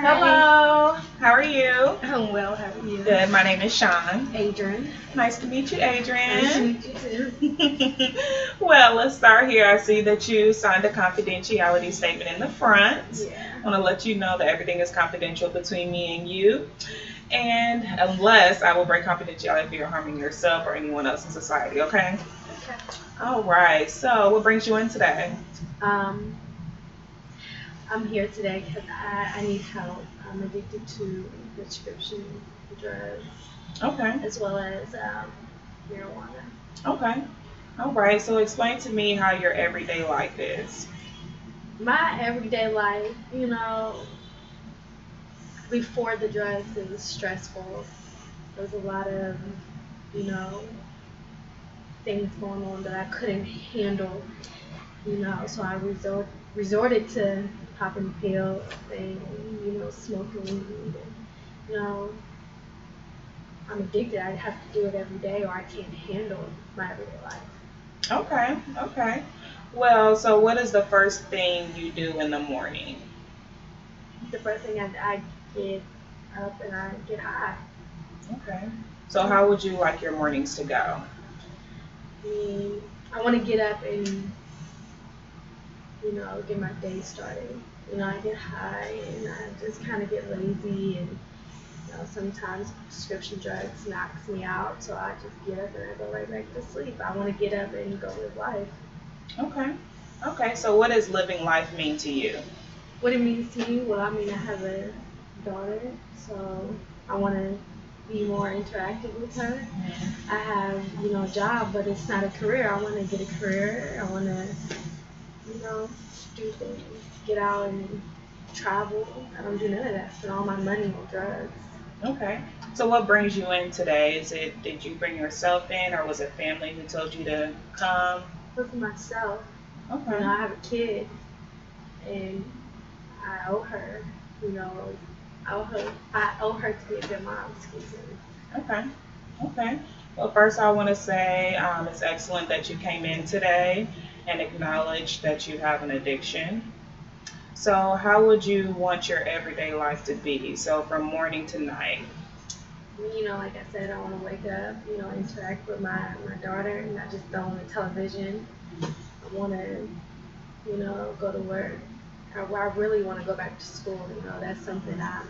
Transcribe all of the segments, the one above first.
Hi. Hello, how are you? I'm well. How are you? Good, my name is Sean. Adrian. Nice to meet you, Nice to Adrian. meet you too. Well, let's start here. I see that you signed a confidentiality statement in the front. Yeah. I want to let you know that everything is confidential between me and you. And unless I will break confidentiality if you're harming yourself or anyone else in society, okay? Okay. All right, so what brings you in today? Um, I'm here today because I need help. I'm addicted to prescription drugs Okay, as well as marijuana. okay. All right, so explain to me how your everyday life is. My everyday life, before the drugs, it was stressful. There was a lot of, you know, things going on that I couldn't handle. So I resorted to popping pills and smoking weed. And, you know, I'm addicted. I have to do it every day, or I can't handle my everyday life. Okay, okay. Well, so what is the first thing you do in the morning? The first thing I get up and I get high. Okay. So how would you like your mornings to go? I mean, I want to get up and get my day started. I get high and I just kind of get lazy and sometimes prescription drugs knocks me out, so I just get up and I go right back to sleep. I want to get up and go live life. Okay. Okay, so what does living life mean to you? What it means to me? Well, I mean, I have a daughter, so I want to be more interactive with her. I have, a job, but it's not a career. I want to get a career. I want to, you know, do things, get out and travel. I don't do none of that. Spend all my money on drugs. Okay. So what brings you in today? Did you bring yourself in or was it family who told you to come? But for myself, Okay. I have a kid, and I owe her, you know, I owe her to be a good mom, excuse me. Okay. Okay. Well, first I want to say it's excellent that you came in today and acknowledge that you have an addiction. So, how would you want your everyday life to be? So, from morning to night. Like I said, I want to wake up, interact with my daughter, and not just throw on the television. I want to, go to work. I really want to go back to school. That's something I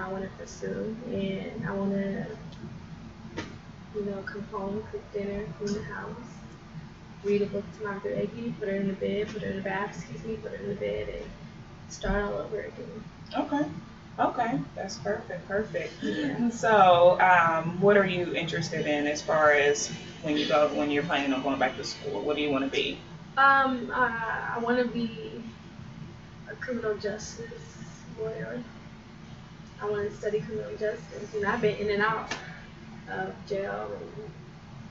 want to pursue. And I want to, come home, cook dinner, clean the house, read a book to my baby, put her in the bed, put her in the bath, excuse me, put her in the bed, and start all over again. Okay. Okay. That's perfect. Perfect. Yeah. So, what are you interested in as far as when you're planning on going back to school? What do you want to be? I want to be a criminal justice lawyer. I want to study criminal justice, and I've been in and out of jail and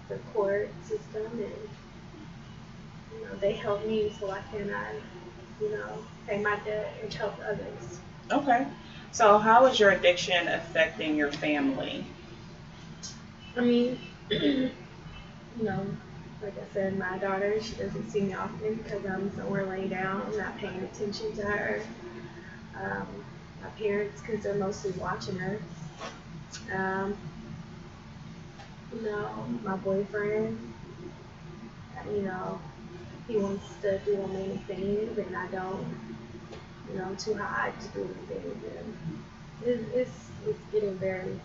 the court system, and they help me so I can, pay my debt and help others. Okay. So, how is your addiction affecting your family? I mean, know, like I said, my daughter, she doesn't see me often because I'm somewhere laying down. I'm not paying attention to her. Um, my parents, because they're mostly watching her. Um, my boyfriend, uh, he wants to do a many things, and I don't. I'm too high to do anything with him. It's getting very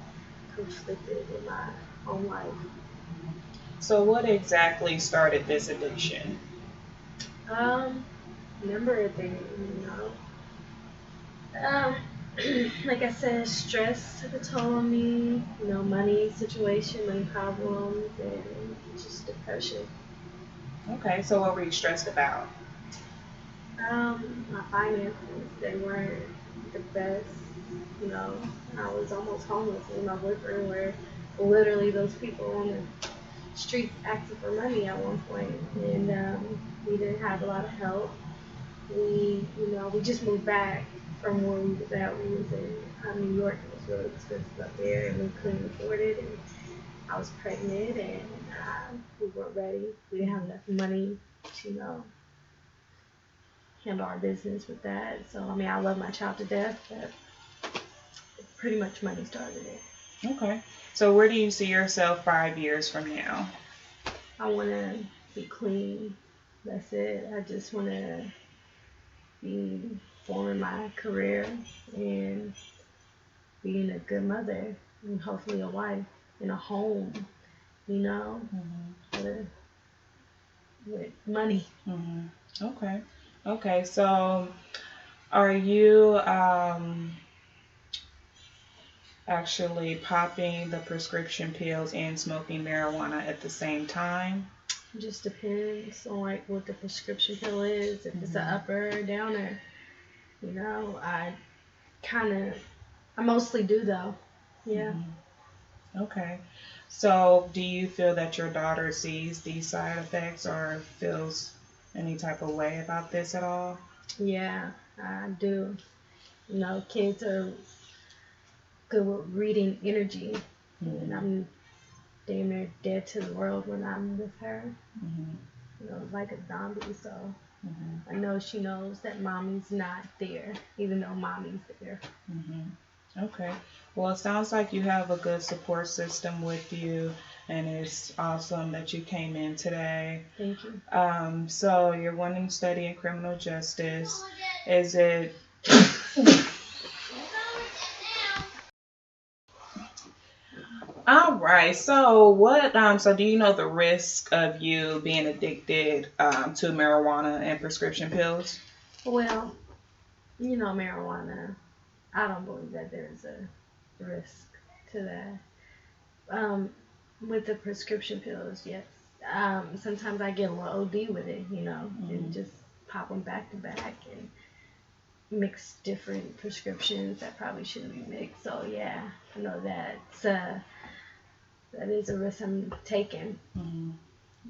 conflicted in my own life. So, what exactly started this addiction? Um, Number of things, Um, like I said, stress took a toll on me. Money situation, money problems, and just depression. Okay. So, what were you stressed about? My finances, they weren't the best. You know, I was almost homeless, and my boyfriend were literally those people on the streets asking for money at one point, and we didn't have a lot of help. We just moved back from where we was at. We was in New York. It was really expensive up there, and we couldn't afford it. And I was pregnant, and we weren't ready. We didn't have enough money to, handle our business with that. So I mean, I love my child to death, but pretty much money started it. Okay. So where do you see yourself 5 years from now? I want to be clean. That's it. I just want to be forming my career and being a good mother and hopefully a wife in a home, you know, with money. Okay. Okay. So are you actually popping the prescription pills and smoking marijuana at the same time? It just depends on like what the prescription pill is, if it's an upper or downer. You know, I mostly do though. Yeah. Okay. So do you feel that your daughter sees these side effects or feels any type of way about this at all? Yeah, I do. You know, kids are good with reading energy, and I'm damn near dead to the world when I'm with her. You know, like a zombie. So I know she knows that mommy's not there, even though mommy's there. Okay. Well, it sounds like you have a good support system with you, and it's awesome that you came in today. Thank you. So you're wanting to study in criminal justice. Is it? All right. So what? So do you know the risk of you being addicted to marijuana and prescription pills? Well, you know, marijuana. I don't believe that there's a risk to that. With the prescription pills, yes. Sometimes I get a little OD with it, you know, and just pop them back to back and mix different prescriptions that probably shouldn't be mixed. So yeah, I know that is a risk I'm taking.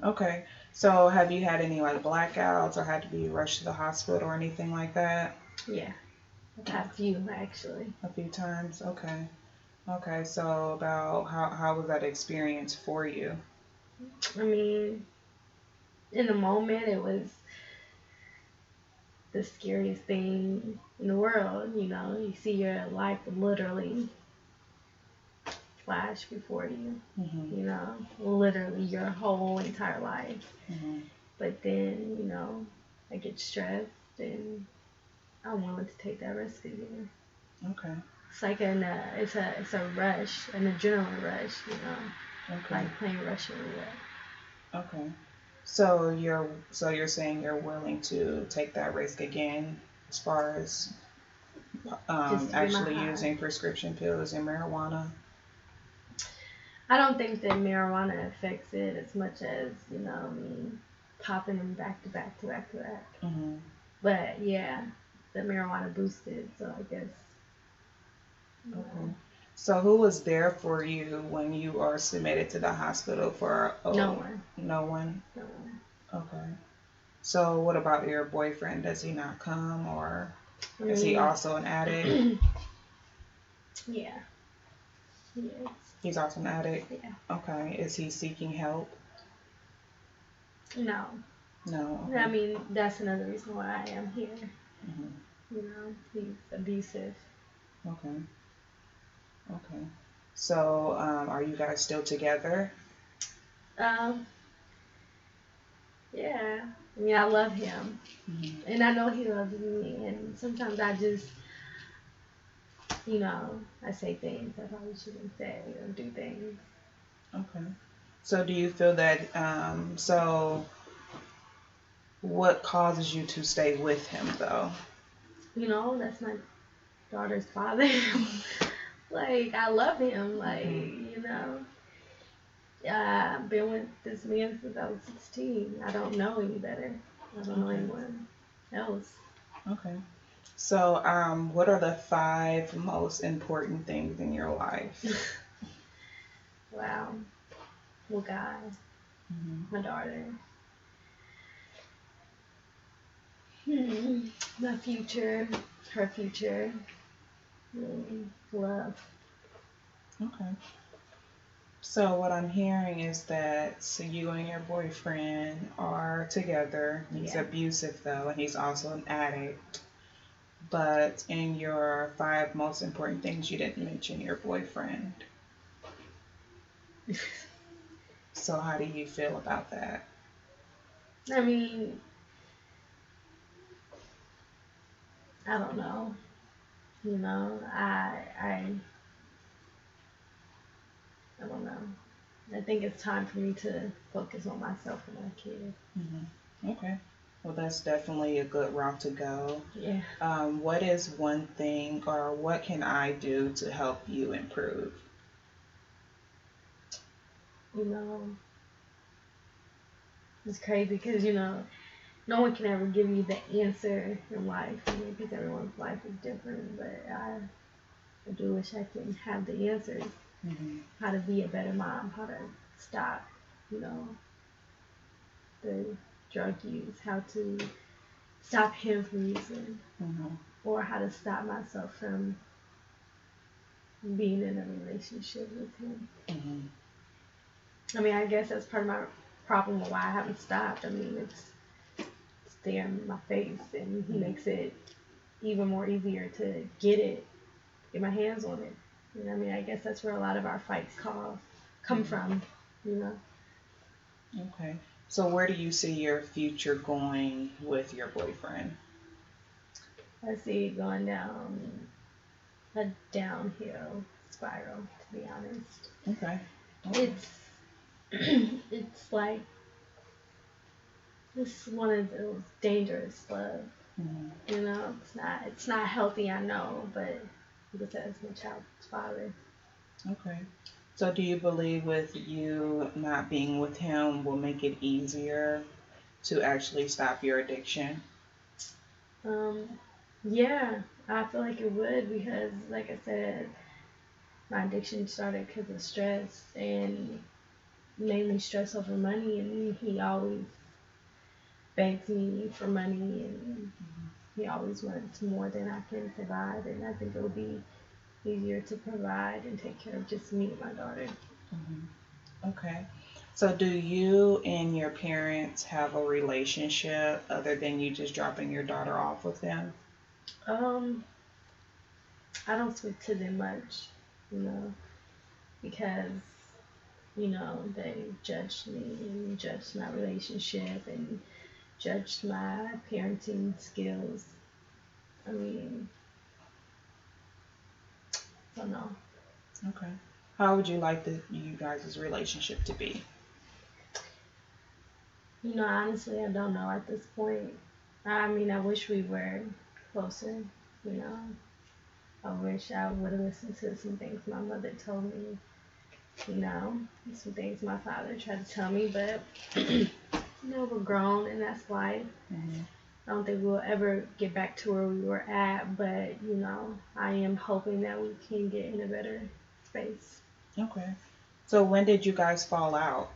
Okay. So have you had any like blackouts or had to be rushed to the hospital or anything like that? Yeah, I've had a few actually. A few times. Okay. Okay. So about how was that experience for you? I mean, in the moment, it was the scariest thing in the world. You know, you see your life literally flash before you. You know, literally your whole entire life. But then, you know, I get stressed and I wanted to take that risk again. Okay. It's like it's a rush, an adrenaline rush, you know, like playing Russian roulette. Okay. So you're saying you're willing to take that risk again as far as actually using prescription pills and marijuana? I don't think that marijuana affects it as much as, you know, me popping them back to back to back to back. But yeah, the marijuana boosted, so I guess. Okay. So who was there for you when you are submitted to the hospital for? No one. No one? No one. Okay. So what about your boyfriend? Does he not come, or is he also an addict? Yeah. He is. He's also an addict? Yeah. Okay. Is he seeking help? No. No. Okay. I mean, that's another reason why I am here. You know, he's abusive. Okay. Okay. So, are you guys still together? Yeah. I mean, I love him. And I know he loves me. And sometimes I just, you know, I say things I probably shouldn't say or do things. Okay. So do you feel that, what causes you to stay with him, though? You know, that's my daughter's father. Like, I love him. Like, you know, I've been with this man since I was 16. I don't know any better. I don't know anyone else. Okay. So, what are the 5 most important things in your life? Wow. Well, God, my daughter, my future, her future, love. Okay. So what I'm hearing is that so you and your boyfriend are together. He's Yeah. abusive though, and he's also an addict. But in your five most important things, you didn't mention your boyfriend. So how do you feel about that? I mean, I don't know. You know, I don't know. I think it's time for me to focus on myself and my kid. Okay. Well, that's definitely a good route to go. Yeah. What is one thing or what can I do to help you improve? You know, it's crazy because, no one can ever give you the answer in life, because everyone's life is different. But I do wish I can have the answers. Mm-hmm. How to be a better mom, how to stop, you know, the drug use, how to stop him from using, Mm-hmm. or how to stop myself from being in a relationship with him. Mm-hmm. I mean, I guess that's part of my problem with why I haven't stopped. I mean, it's there in my face, and he makes it even more easier to get my hands on it. I mean, I guess that's where a lot of our fights come from, you know. Okay. So where do you see your future going with your boyfriend? I see it going down a downhill spiral, to be honest. Okay. It's it's like it's one of those dangerous love. Mm-hmm. It's not healthy, I know, but like I said, it's my child's father. Okay. So do you believe with you not being with him will make it easier to actually stop your addiction? Um, yeah, I feel like it would because, like I said, my addiction started because of stress and mainly stress over money, and he always begs me for money, and he always wants more than I can provide, and I think it would be easier to provide and take care of just me and my daughter. Mm-hmm. Okay. So do you and your parents have a relationship other than you just dropping your daughter off with them? Um, I don't speak to them much, you know, because they judged me and judged my relationship and judged my parenting skills. I mean, I don't know. Okay. How would you like you guys' relationship to be? Honestly, I don't know at this point. I mean, I wish we were closer, you know. I wish I would have listened to some things my mother told me, some things my father tried to tell me, but, we're grown and that's life. Mm-hmm. I don't think we'll ever get back to where we were at, but, I am hoping that we can get in a better space. Okay. So when did you guys fall out?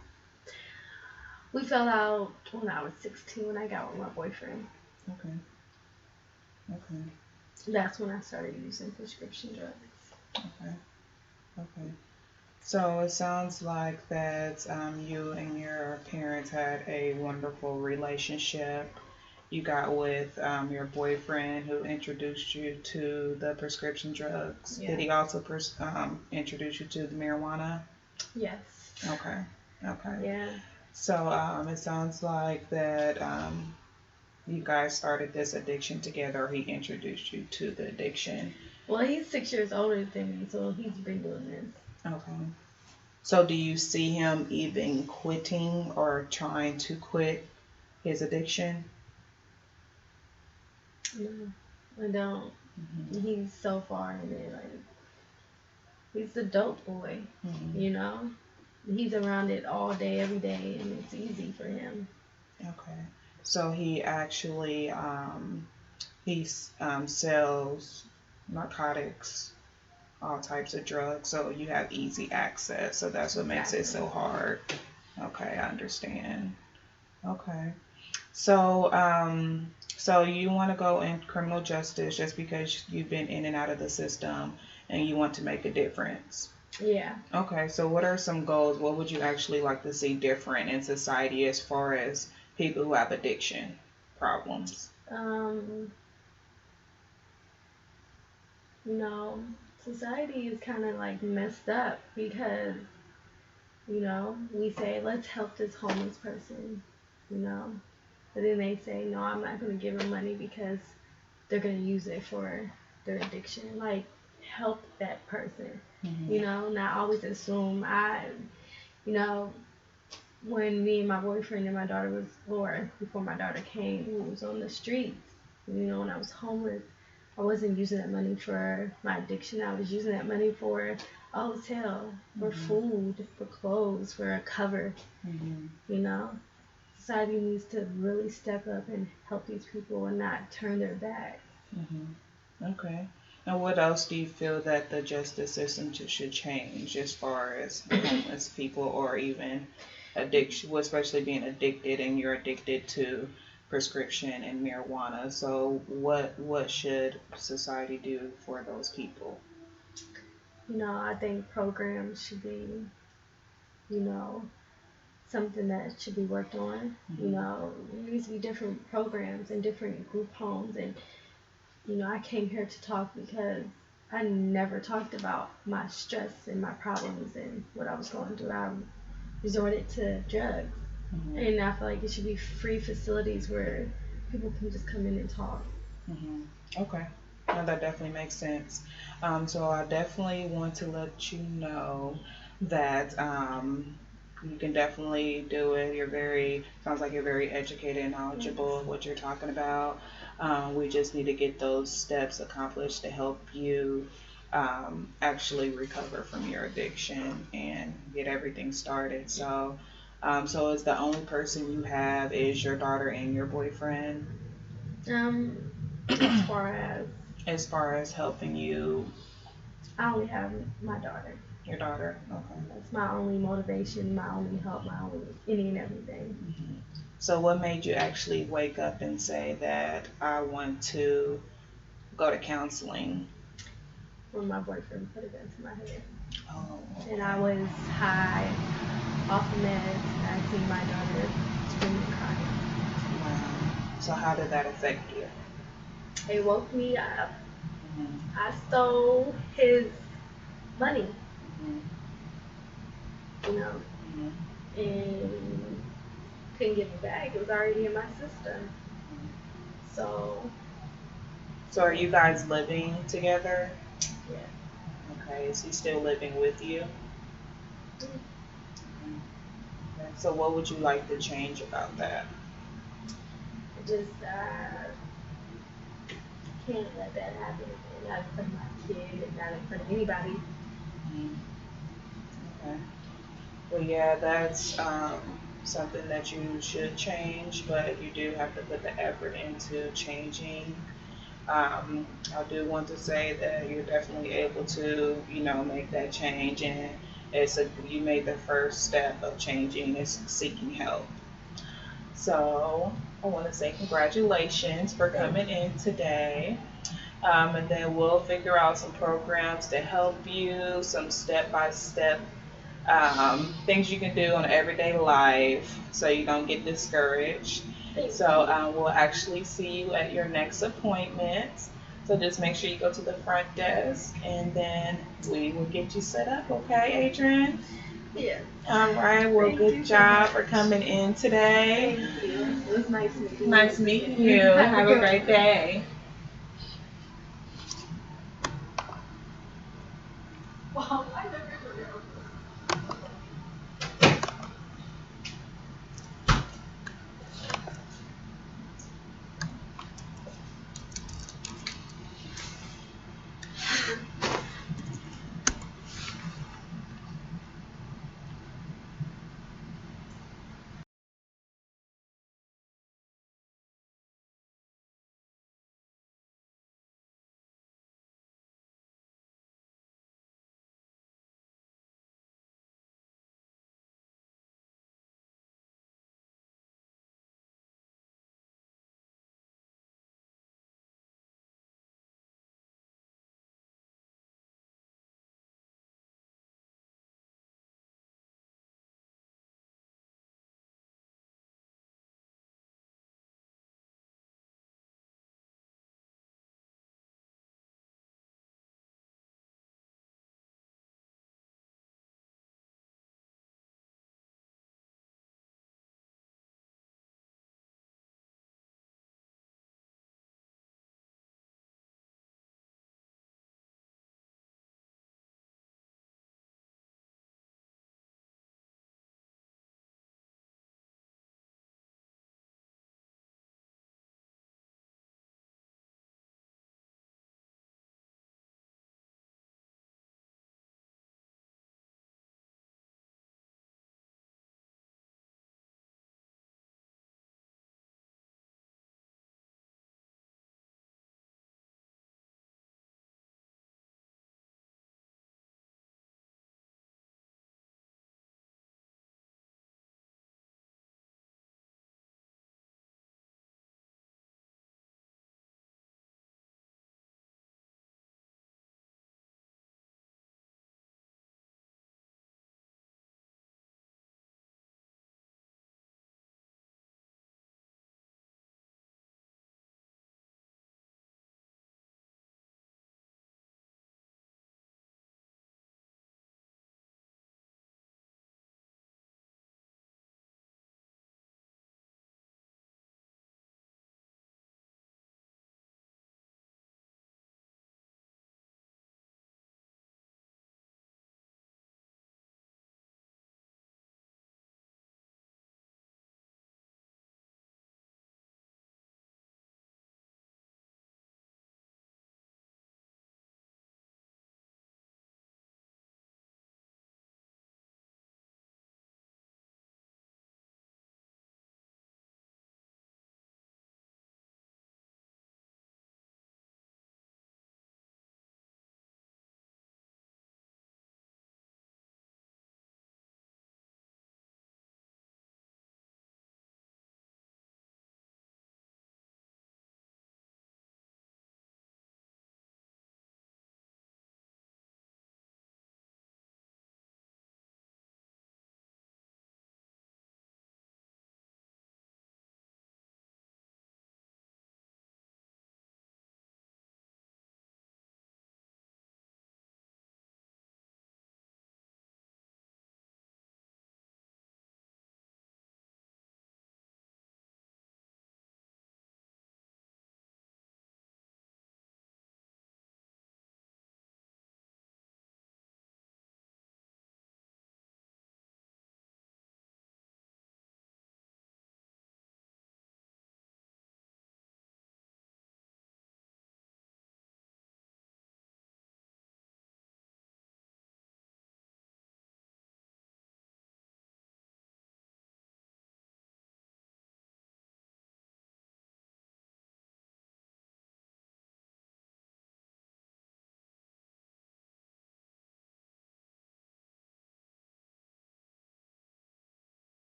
We fell out when I was 16 when I got with my boyfriend. Okay. Okay. That's when I started using prescription drugs. Okay. Okay. So it sounds like that you and your parents had a wonderful relationship. You got with your boyfriend who introduced you to the prescription drugs. Yeah. Did he also introduce you to the marijuana? Yes. Okay. Okay. Yeah. So it sounds like that you guys started this addiction together, or he introduced you to the addiction. Well, he's 6 years older than me, so he's been doing this. Okay. So do you see him even quitting or trying to quit his addiction? No, I don't. Mm-hmm. He's so far in it. Like, he's the dope boy, Mm-hmm. He's around it all day, every day, and it's easy for him. Okay. So he actually sells narcotics, all types of drugs. So you have easy access. So that's what makes it so hard. Okay, I understand. Okay. So you want to go in criminal justice just because you've been in and out of the system and you want to make a difference. Yeah. Okay, so what are some goals? What would you actually like to see different in society as far as people who have addiction problems? Um, you know, society is kind of like messed up because, we say, let's help this homeless person, you know, but then they say, no, I'm not going to give them money because they're going to use it for their addiction. Like, help that person, not always assume you know, when me and my boyfriend and my daughter was, or before my daughter came, who was on the streets, when I was homeless, I wasn't using that money for my addiction. I was using that money for a hotel, for food, for clothes, for a cover, you know. Society needs to really step up and help these people and not turn their back. Okay. And what else do you feel that the justice system should change as far as homeless people or even addiction, well, especially being addicted and you're addicted to prescription and marijuana? So what should society do for those people? I think programs should be, you know, something that should be worked on. There needs to be different programs and different group homes. And, I came here to talk because I never talked about my stress and my problems and what I was going through. I resorted to drugs. And I feel like it should be free facilities where people can just come in and talk. Okay. No, that definitely makes sense. So I definitely want to let you know that you can definitely do it. Sounds like you're very educated and knowledgeable of what you're talking about. We just need to get those steps accomplished to help you actually recover from your addiction and get everything started. So is the only person you have is your daughter and your boyfriend? As far as As far as helping you, I only have my daughter. your daughter. Okay. That's my only motivation, my only help, my only any and everything. So what made you actually wake up and say that I want to go to counseling? When my boyfriend put a gun to my head. Oh. Okay. And I was high, off meds, and I seen my daughter screaming and crying. Wow. So how did that affect you? It woke me up. I stole his money, and couldn't give it back. It was already in my system. So are you guys living together? Yeah. Okay. Is he still living with you? Okay. So what would you like to change about that? I just can't let that happen again. Not in front of my kid and not in front of anybody. Okay. Well, yeah, that's something that you should change, but you do have to put the effort into changing. I do want to say that you're definitely able to, make that change, and you made the first step of changing is seeking help. So I want to say congratulations for coming in today. And then we'll figure out some programs to help you, some step-by-step things you can do in everyday life so you don't get discouraged. So we'll actually see you at your next appointment. So just make sure you go to the front desk and then we will get you set up, okay, Adrian? Yeah. All right. Well, good job for coming in today. Thank you. It was nice meeting you. Nice meeting you. Have a great day. Wow.